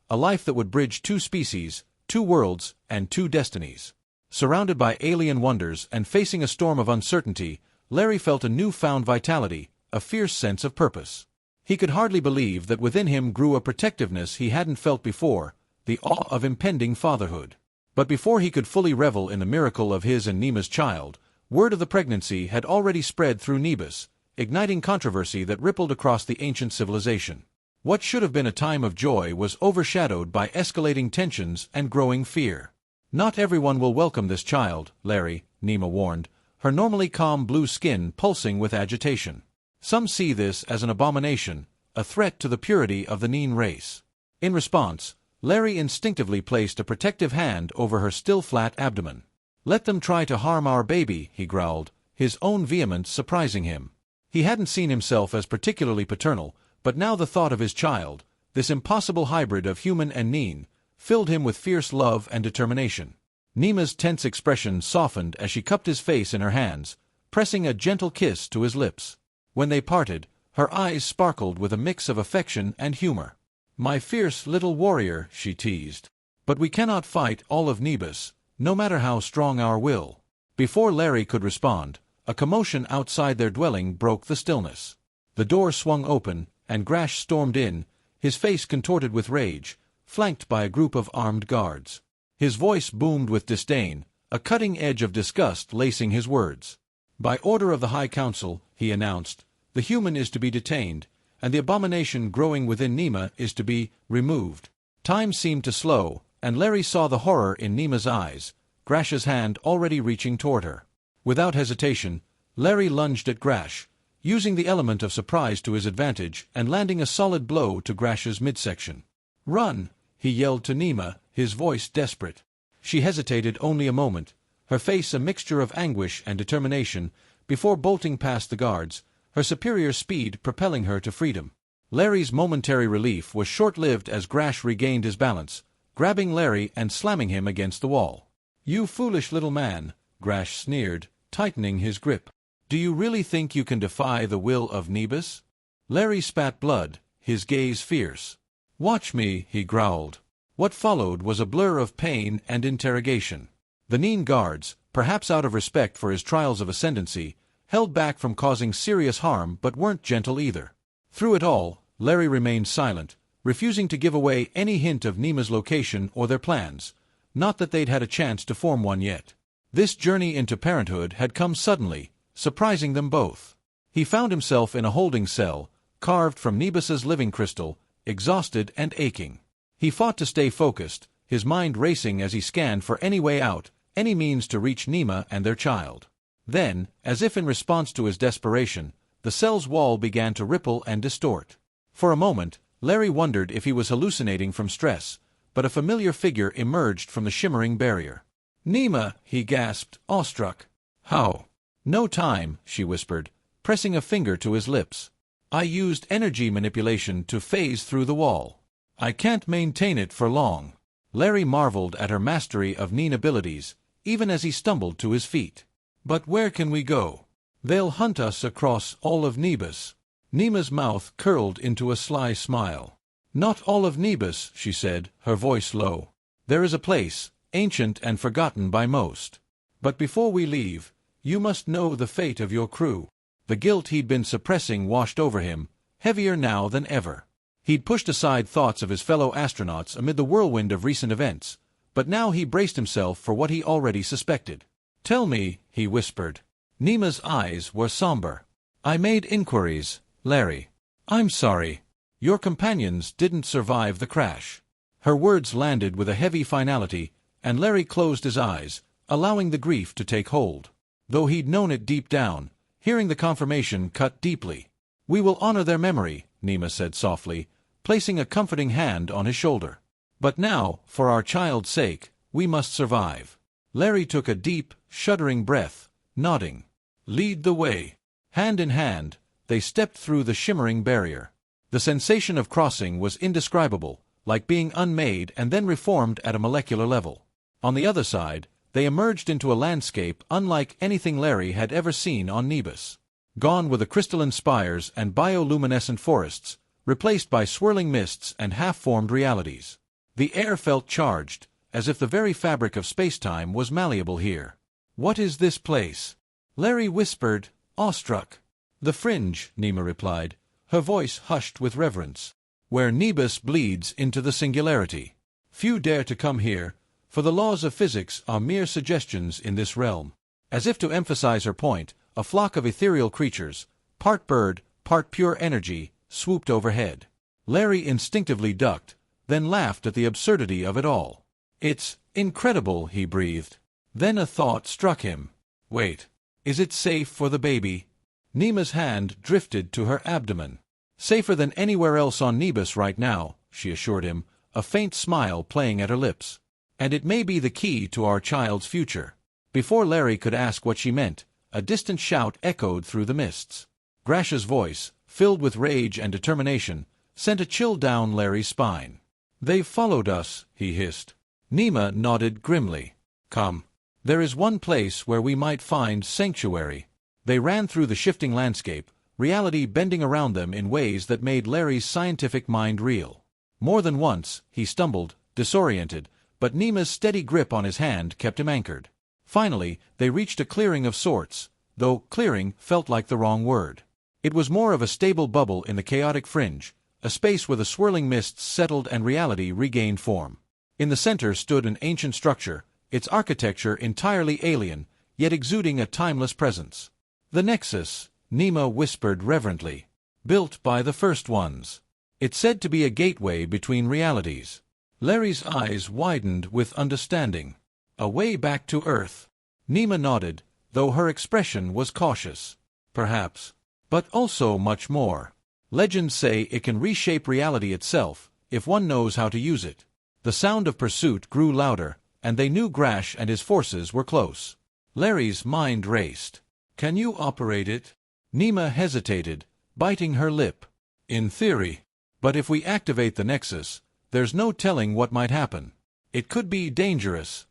a life that would bridge two species, two worlds, and two destinies. Surrounded by alien wonders and facing a storm of uncertainty, Larry felt a newfound vitality, a fierce sense of purpose. He could hardly believe that within him grew a protectiveness he hadn't felt before, the awe of impending fatherhood. But before he could fully revel in the miracle of his and Nema's child, word of the pregnancy had already spread through Nebus, igniting controversy that rippled across the ancient civilization. What should have been a time of joy was overshadowed by escalating tensions and growing fear. Not everyone will welcome this child, Larry, Nema warned, her normally calm blue skin pulsing with agitation. Some see this as an abomination, a threat to the purity of the Neen race. In response, Larry instinctively placed a protective hand over her still flat abdomen. Let them try to harm our baby, he growled, his own vehemence surprising him. He hadn't seen himself as particularly paternal, but now the thought of his child, this impossible hybrid of human and Neen, filled him with fierce love and determination. Nema's tense expression softened as she cupped his face in her hands, pressing a gentle kiss to his lips. When they parted, her eyes sparkled with a mix of affection and humor. My fierce little warrior, she teased. But we cannot fight all of Nebus, no matter how strong our will. Before Larry could respond, a commotion outside their dwelling broke the stillness. The door swung open, and Grash stormed in, his face contorted with rage, flanked by a group of armed guards. His voice boomed with disdain, a cutting edge of disgust lacing his words. "By order of the High Council," he announced, "the human is to be detained, and the abomination growing within Nema is to be removed." Time seemed to slow, and Larry saw the horror in Nema's eyes, Grash's hand already reaching toward her. Without hesitation, Larry lunged at Grash, using the element of surprise to his advantage and landing a solid blow to Grash's midsection. "Run!" he yelled to Nema, his voice desperate. She hesitated only a moment, her face a mixture of anguish and determination, before bolting past the guards, her superior speed propelling her to freedom. Larry's momentary relief was short-lived as Grash regained his balance, grabbing Larry and slamming him against the wall. "You foolish little man," Grash sneered, tightening his grip. "Do you really think you can defy the will of Nebus?" Larry spat blood, his gaze fierce. "Watch me," he growled. What followed was a blur of pain and interrogation. The Neen guards, perhaps out of respect for his trials of ascendancy, held back from causing serious harm but weren't gentle either. Through it all, Larry remained silent, refusing to give away any hint of Nema's location or their plans, not that they'd had a chance to form one yet. This journey into parenthood had come suddenly, surprising them both. He found himself in a holding cell, carved from Nebus's living crystal, exhausted and aching. He fought to stay focused, his mind racing as he scanned for any way out, any means to reach Nema and their child. Then, as if in response to his desperation, the cell's wall began to ripple and distort. For a moment, Larry wondered if he was hallucinating from stress, but a familiar figure emerged from the shimmering barrier. "Nema!" he gasped, awestruck. "How?" "No time," she whispered, pressing a finger to his lips. "I used energy manipulation to phase through the wall. I can't maintain it for long." Larry marveled at her mastery of Neen abilities, even as he stumbled to his feet. "But where can we go?" "They'll hunt us across all of Nebus." Nema's mouth curled into a sly smile. "Not all of Nebus," she said, her voice low. "There is a place, ancient and forgotten by most. But before we leave, you must know the fate of your crew." The guilt he'd been suppressing washed over him, heavier now than ever. He'd pushed aside thoughts of his fellow astronauts amid the whirlwind of recent events, but now he braced himself for what he already suspected. "Tell me," he whispered. Nema's eyes were somber. "I made inquiries, Larry. I'm sorry. Your companions didn't survive the crash." Her words landed with a heavy finality, and Larry closed his eyes, allowing the grief to take hold. Though he'd known it deep down, hearing the confirmation cut deeply. "We will honor their memory," Nema said softly, placing a comforting hand on his shoulder. "But now, for our child's sake, we must survive." Larry took a deep, shuddering breath, nodding. "Lead the way." Hand in hand, they stepped through the shimmering barrier. The sensation of crossing was indescribable, like being unmade and then reformed at a molecular level. On the other side, they emerged into a landscape unlike anything Larry had ever seen on Nebus. Gone were the crystalline spires and bioluminescent forests, replaced by swirling mists and half-formed realities. The air felt charged, as if the very fabric of space-time was malleable here. "What is this place?" Larry whispered, awestruck. "The Fringe," Nema replied, her voice hushed with reverence. "Where Nebus bleeds into the singularity. Few dare to come here, for the laws of physics are mere suggestions in this realm." As if to emphasize her point, a flock of ethereal creatures, part bird, part pure energy, swooped overhead. Larry instinctively ducked, then laughed at the absurdity of it all. "It's incredible," he breathed. Then a thought struck him. "Wait, is it safe for the baby?" Nema's hand drifted to her abdomen. "Safer than anywhere else on Nebus right now," she assured him, a faint smile playing at her lips. "And it may be the key to our child's future." Before Larry could ask what she meant, a distant shout echoed through the mists. Grash's voice, filled with rage and determination, sent a chill down Larry's spine. "They've followed us," he hissed. Nema nodded grimly. "Come. There is one place where we might find sanctuary." They ran through the shifting landscape, reality bending around them in ways that made Larry's scientific mind reel. More than once, he stumbled, disoriented, but Nema's steady grip on his hand kept him anchored. Finally, they reached a clearing of sorts, though clearing felt like the wrong word. It was more of a stable bubble in the chaotic fringe, a space where the swirling mists settled and reality regained form. In the center stood an ancient structure, its architecture entirely alien, yet exuding a timeless presence. The Nexus, Nema whispered reverently. Built by the first ones. It's said to be a gateway between realities. Larry's eyes widened with understanding. A way back to Earth. Nema nodded, though her expression was cautious. Perhaps. But also much more. Legends say it can reshape reality itself, if one knows how to use it. The sound of pursuit grew louder, and they knew Grash and his forces were close. Larry's mind raced. Can you operate it? Nema hesitated, biting her lip. In theory. But if we activate the Nexus, there's no telling what might happen. It could be dangerous.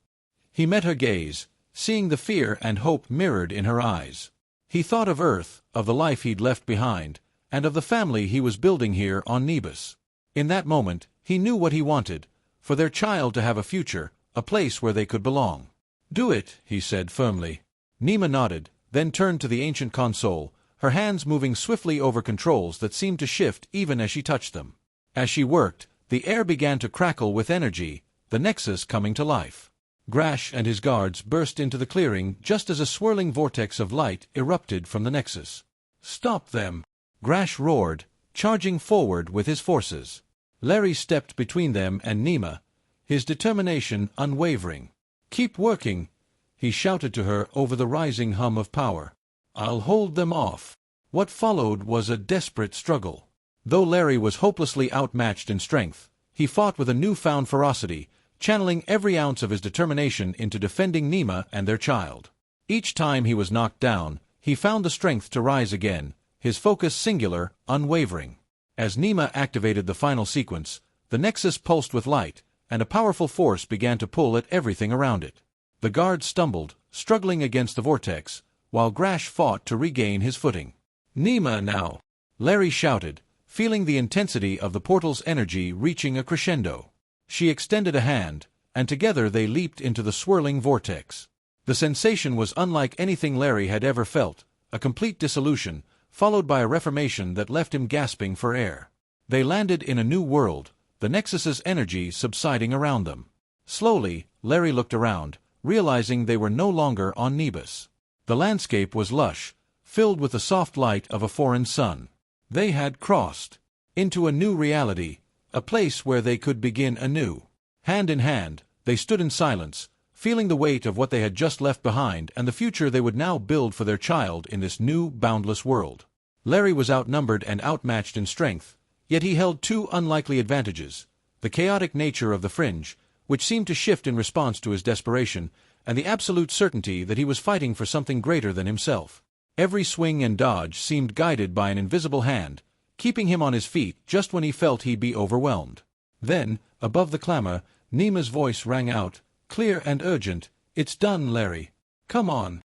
He met her gaze, seeing the fear and hope mirrored in her eyes. He thought of Earth, of the life he'd left behind, and of the family he was building here on Nebus. In that moment, he knew what he wanted, for their child to have a future, a place where they could belong. Do it, he said firmly. Nema nodded, then turned to the ancient console, her hands moving swiftly over controls that seemed to shift even as she touched them. As she worked, the air began to crackle with energy, the Nexus coming to life. Grash and his guards burst into the clearing just as a swirling vortex of light erupted from the Nexus. Stop them! Grash roared, charging forward with his forces. Larry stepped between them and Nema, his determination unwavering. Keep working, he shouted to her over the rising hum of power. I'll hold them off. What followed was a desperate struggle. Though Larry was hopelessly outmatched in strength, he fought with a newfound ferocity, channeling every ounce of his determination into defending Nema and their child. Each time he was knocked down, he found the strength to rise again, his focus singular, unwavering. As Nema activated the final sequence, the Nexus pulsed with light, and a powerful force began to pull at everything around it. The guards stumbled, struggling against the vortex, while Grash fought to regain his footing. Nema now! Larry shouted, feeling the intensity of the portal's energy reaching a crescendo. She extended a hand, and together they leaped into the swirling vortex. The sensation was unlike anything Larry had ever felt, a complete dissolution, followed by a reformation that left him gasping for air. They landed in a new world, the Nexus's energy subsiding around them. Slowly, Larry looked around, realizing they were no longer on Nebus. The landscape was lush, filled with the soft light of a foreign sun. They had crossed into a new reality, a place where they could begin anew. Hand in hand, they stood in silence, feeling the weight of what they had just left behind and the future they would now build for their child in this new, boundless world. Larry was outnumbered and outmatched in strength, yet he held two unlikely advantages: the chaotic nature of the fringe, which seemed to shift in response to his desperation, and the absolute certainty that he was fighting for something greater than himself. Every swing and dodge seemed guided by an invisible hand, keeping him on his feet just when he felt he'd be overwhelmed. Then, above the clamor, Nema's voice rang out, clear and urgent, "It's done, Larry. Come on."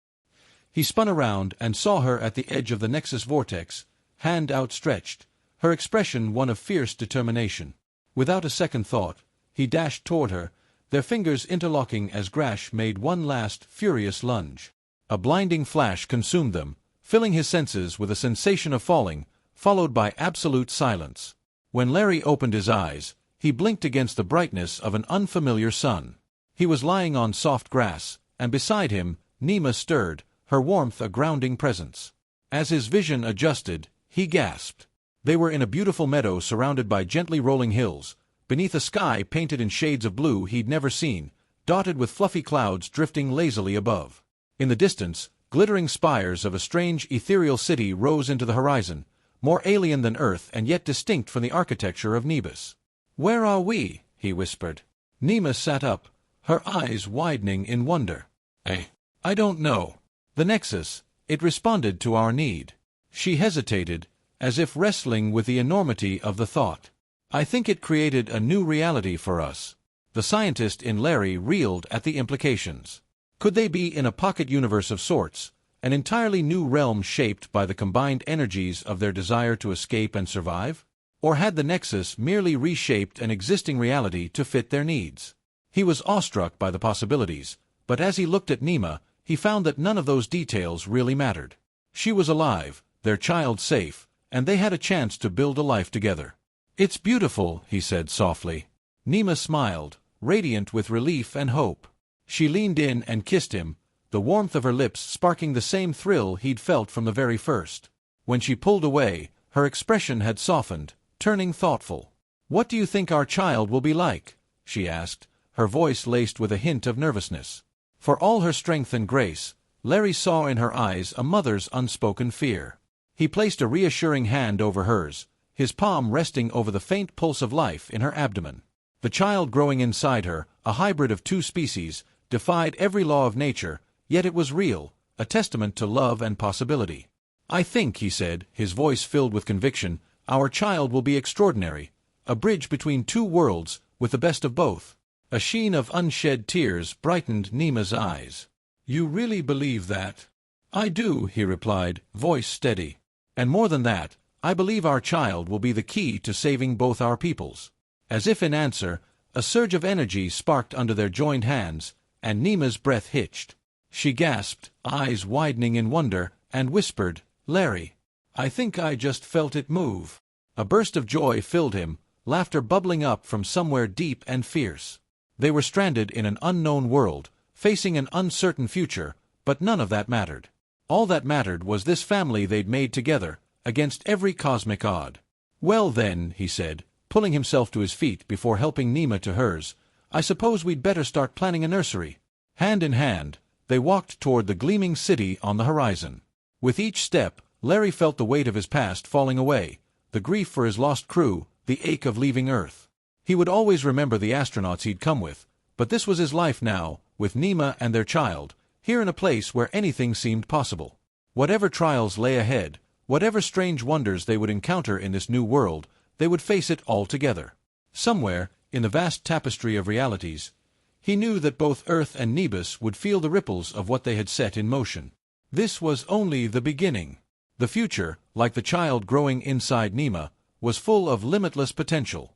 He spun around and saw her at the edge of the Nexus vortex, hand outstretched, her expression one of fierce determination. Without a second thought, he dashed toward her, their fingers interlocking as Grash made one last, furious lunge. A blinding flash consumed them, filling his senses with a sensation of falling, followed by absolute silence. When Larry opened his eyes, he blinked against the brightness of an unfamiliar sun. He was lying on soft grass, and beside him, Nema stirred, her warmth a grounding presence. As his vision adjusted, he gasped. They were in a beautiful meadow surrounded by gently rolling hills, beneath a sky painted in shades of blue he'd never seen, dotted with fluffy clouds drifting lazily above. In the distance, glittering spires of a strange ethereal city rose into the horizon, more alien than Earth and yet distinct from the architecture of Nebus. "Where are we?" he whispered. Nema sat up, her eyes widening in wonder. I don't know. The Nexus, it responded to our need." She hesitated, as if wrestling with the enormity of the thought. "I think it created a new reality for us." The scientist in Larry reeled at the implications. Could they be in a pocket universe of sorts, an entirely new realm shaped by the combined energies of their desire to escape and survive? Or had the Nexus merely reshaped an existing reality to fit their needs? He was awestruck by the possibilities, but as he looked at Nema, he found that none of those details really mattered. She was alive, their child safe, and they had a chance to build a life together. "It's beautiful," he said softly. Nema smiled, radiant with relief and hope. She leaned in and kissed him, the warmth of her lips sparking the same thrill he'd felt from the very first. When she pulled away, her expression had softened, turning thoughtful. "What do you think our child will be like?" she asked, her voice laced with a hint of nervousness. For all her strength and grace, Larry saw in her eyes a mother's unspoken fear. He placed a reassuring hand over hers, his palm resting over the faint pulse of life in her abdomen. The child growing inside her, a hybrid of two species, defied every law of nature, yet it was real, a testament to love and possibility. "I think," he said, his voice filled with conviction, "our child will be extraordinary, a bridge between two worlds, with the best of both." A sheen of unshed tears brightened Nema's eyes. "You really believe that?" "I do," he replied, voice steady. "And more than that, I believe our child will be the key to saving both our peoples." As if in answer, a surge of energy sparked under their joined hands, and Nema's breath hitched. She gasped, eyes widening in wonder, and whispered, "Larry, I think I just felt it move." A burst of joy filled him, laughter bubbling up from somewhere deep and fierce. They were stranded in an unknown world, facing an uncertain future, but none of that mattered. All that mattered was this family they'd made together, against every cosmic odd. "Well then," he said, pulling himself to his feet before helping Nema to hers, "I suppose we'd better start planning a nursery." Hand in hand, they walked toward the gleaming city on the horizon. With each step, Larry felt the weight of his past falling away, the grief for his lost crew, the ache of leaving Earth. He would always remember the astronauts he'd come with, but this was his life now, with Nema and their child, here in a place where anything seemed possible. Whatever trials lay ahead, whatever strange wonders they would encounter in this new world, they would face it all together. Somewhere, in the vast tapestry of realities, he knew that both Earth and Nebus would feel the ripples of what they had set in motion. This was only the beginning. The future, like the child growing inside Nema, was full of limitless potential.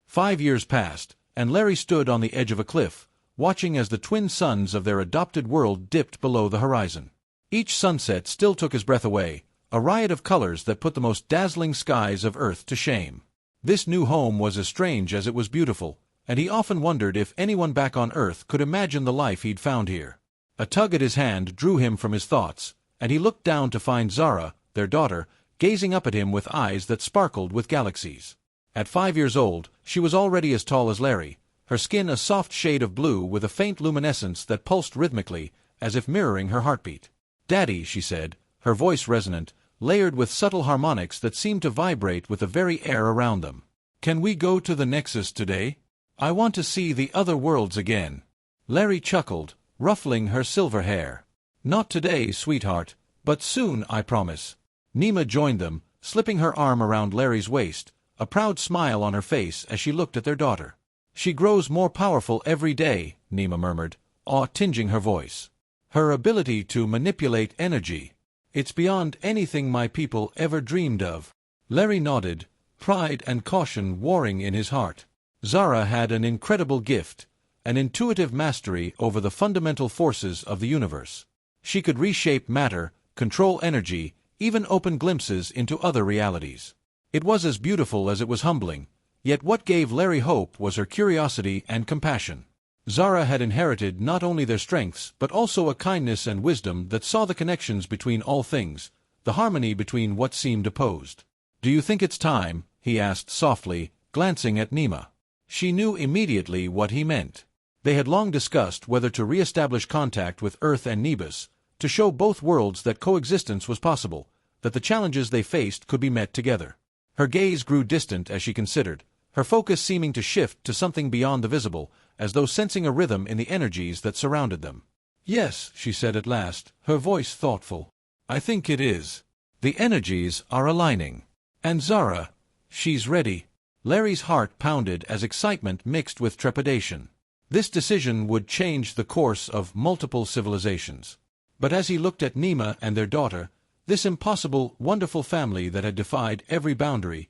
5 years passed, and Larry stood on the edge of a cliff, watching as the twin suns of their adopted world dipped below the horizon. Each sunset still took his breath away, a riot of colors that put the most dazzling skies of Earth to shame. This new home was as strange as it was beautiful, and he often wondered if anyone back on Earth could imagine the life he'd found here. A tug at his hand drew him from his thoughts, and he looked down to find Zara, their daughter, gazing up at him with eyes that sparkled with galaxies. At 5 years old, she was already as tall as Larry, her skin a soft shade of blue with a faint luminescence that pulsed rhythmically, as if mirroring her heartbeat. "Daddy," she said, her voice resonant, layered with subtle harmonics that seemed to vibrate with the very air around them. "Can we go to the Nexus today? I want to see the other worlds again." Larry chuckled, ruffling her silver hair. "Not today, sweetheart, but soon, I promise." Nema joined them, slipping her arm around Larry's waist, a proud smile on her face as she looked at their daughter. "She grows more powerful every day," Nema murmured, awe tinging her voice. "Her ability to manipulate energy. It's beyond anything my people ever dreamed of." Larry nodded, pride and caution warring in his heart. Zara had an incredible gift, an intuitive mastery over the fundamental forces of the universe. She could reshape matter, control energy, even open glimpses into other realities. It was as beautiful as it was humbling, yet what gave Larry hope was her curiosity and compassion. Zara had inherited not only their strengths but also a kindness and wisdom that saw the connections between all things, the harmony between what seemed opposed. "Do you think it's time?" he asked softly, glancing at Nema. She knew immediately what he meant. They had long discussed whether to re-establish contact with Earth and Nebus, to show both worlds that coexistence was possible, that the challenges they faced could be met together. Her gaze grew distant as she considered, her focus seeming to shift to something beyond the visible, as though sensing a rhythm in the energies that surrounded them. "Yes," she said at last, her voice thoughtful. "I think it is. The energies are aligning. And Zara, she's ready." Larry's heart pounded as excitement mixed with trepidation. This decision would change the course of multiple civilizations. But as he looked at Nema and their daughter, this impossible, wonderful family that had defied every boundary,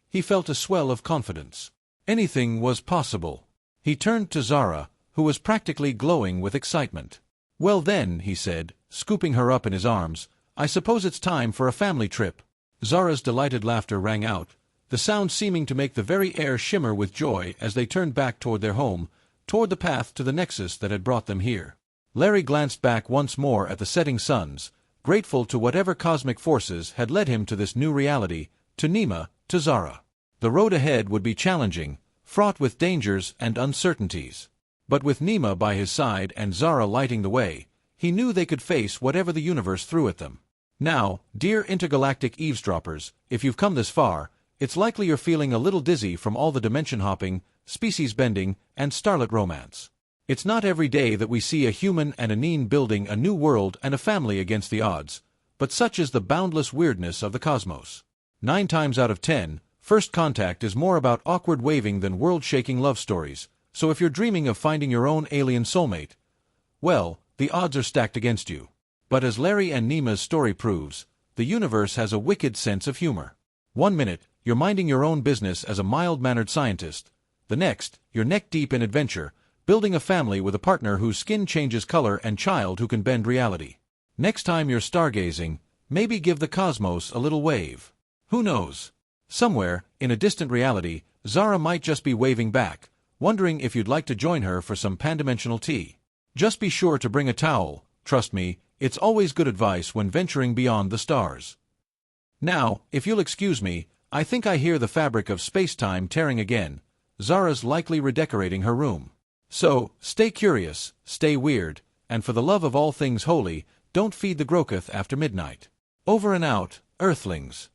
he felt a swell of confidence. Anything was possible. He turned to Zara, who was practically glowing with excitement. "Well then," he said, scooping her up in his arms, "I suppose it's time for a family trip." Zara's delighted laughter rang out, the sound seeming to make the very air shimmer with joy as they turned back toward their home, toward the path to the Nexus that had brought them here. Larry glanced back once more at the setting suns, grateful to whatever cosmic forces had led him to this new reality, to Nema, to Zara. The road ahead would be challenging, fraught with dangers and uncertainties. But with Nema by his side and Zara lighting the way, he knew they could face whatever the universe threw at them. Now, dear intergalactic eavesdroppers, if you've come this far, it's likely you're feeling a little dizzy from all the dimension hopping, species bending, and starlit romance. It's not every day that we see a human and a Neen building a new world and a family against the odds, but such is the boundless weirdness of the cosmos. 9 times out of 10, first contact is more about awkward waving than world-shaking love stories, so if you're dreaming of finding your own alien soulmate, well, the odds are stacked against you. But as Larry and Nema's story proves, the universe has a wicked sense of humor. 1 minute, you're minding your own business as a mild-mannered scientist. The next, you're neck-deep in adventure, building a family with a partner whose skin changes color and child who can bend reality. Next time you're stargazing, maybe give the cosmos a little wave. Who knows? Somewhere, in a distant reality, Zara might just be waving back, wondering if you'd like to join her for some pandimensional tea. Just be sure to bring a towel. Trust me, it's always good advice when venturing beyond the stars. Now, if you'll excuse me, I think I hear the fabric of space-time tearing again. Zara's likely redecorating her room. So, stay curious, stay weird, and for the love of all things holy, don't feed the Grokoth after midnight. Over and out, Earthlings.